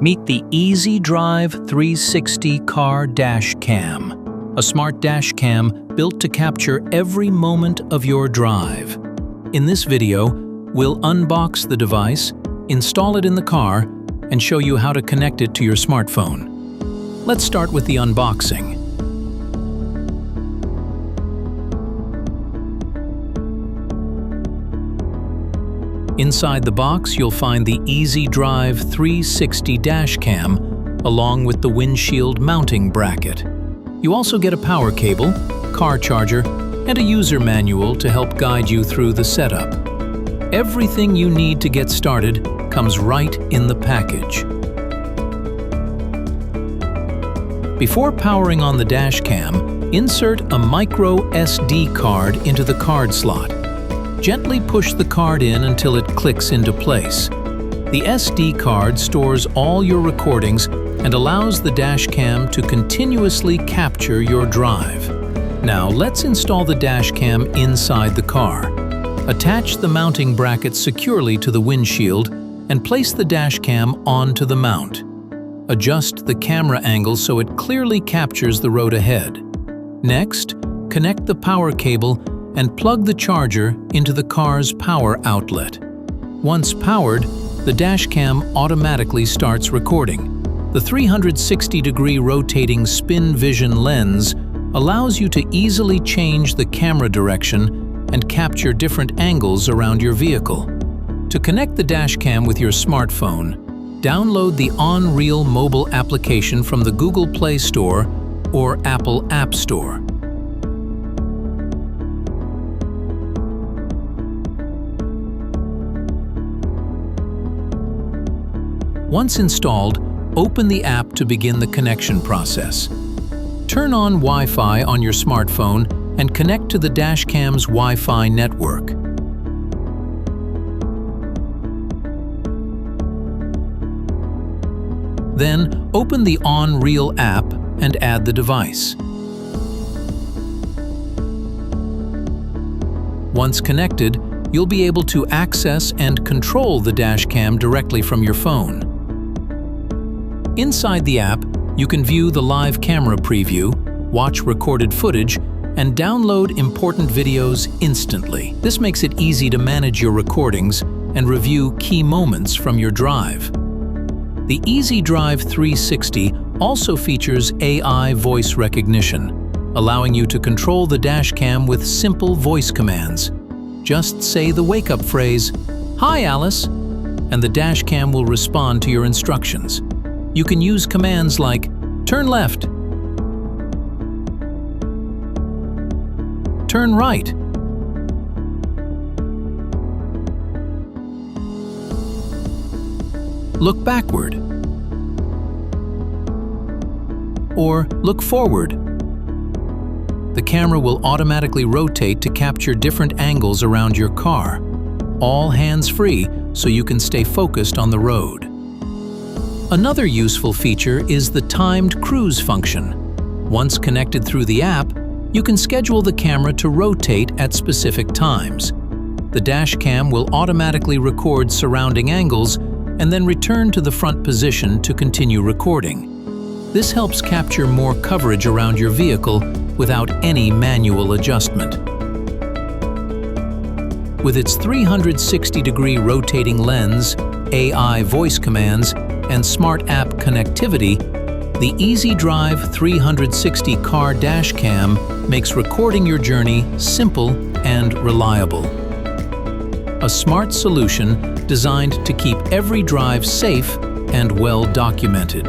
Meet the IZI Drive 360 Car Dash Cam, a smart dash cam built to capture every moment of your drive. In this video, we'll unbox the device, install it in the car, and show you how to connect it to your smartphone. Let's start with the unboxing. Inside the box, you'll find the IZI Drive 360 dash cam, along with the windshield mounting bracket. You also get a power cable, car charger, and a user manual to help guide you through the setup. Everything you need to get started comes right in the package. Before powering on the dash cam, insert a micro SD card into the card slot. Gently push the card in until it clicks into place. The SD card stores all your recordings and allows the dash cam to continuously capture your drive. Now let's install the dash cam inside the car. Attach the mounting bracket securely to the windshield and place the dash cam onto the mount. Adjust the camera angle so it clearly captures the road ahead. Next, connect the power cable and plug the charger into the car's power outlet. Once powered, the dash cam automatically starts recording. The 360-degree rotating spin vision lens allows you to easily change the camera direction and capture different angles around your vehicle. To connect the dash cam with your smartphone, download the OnReal mobile application from the Google Play Store or Apple App Store. Once installed, open the app to begin the connection process. Turn on Wi-Fi on your smartphone and connect to the dash cam's Wi-Fi network. Then, open the OnReal app and add the device. Once connected, you'll be able to access and control the dash cam directly from your phone. Inside the app, you can view the live camera preview, watch recorded footage, and download important videos instantly. This makes it easy to manage your recordings and review key moments from your drive. The IZI Drive 360 also features AI voice recognition, allowing you to control the dash cam with simple voice commands. Just say the wake-up phrase, "Hi Alice," and the dash cam will respond to your instructions. You can use commands like, "Turn left," "Turn right," "Look backward," or "Look forward." The camera will automatically rotate to capture different angles around your car, all hands-free so you can stay focused on the road. Another useful feature is the timed cruise function. Once connected through the app, you can schedule the camera to rotate at specific times. The dash cam will automatically record surrounding angles and then return to the front position to continue recording. This helps capture more coverage around your vehicle without any manual adjustment. With its 360-degree rotating lens, AI voice commands, and smart app connectivity, the IZI Drive 360 Car Dash Cam makes recording your journey simple and reliable. A smart solution designed to keep every drive safe and well documented.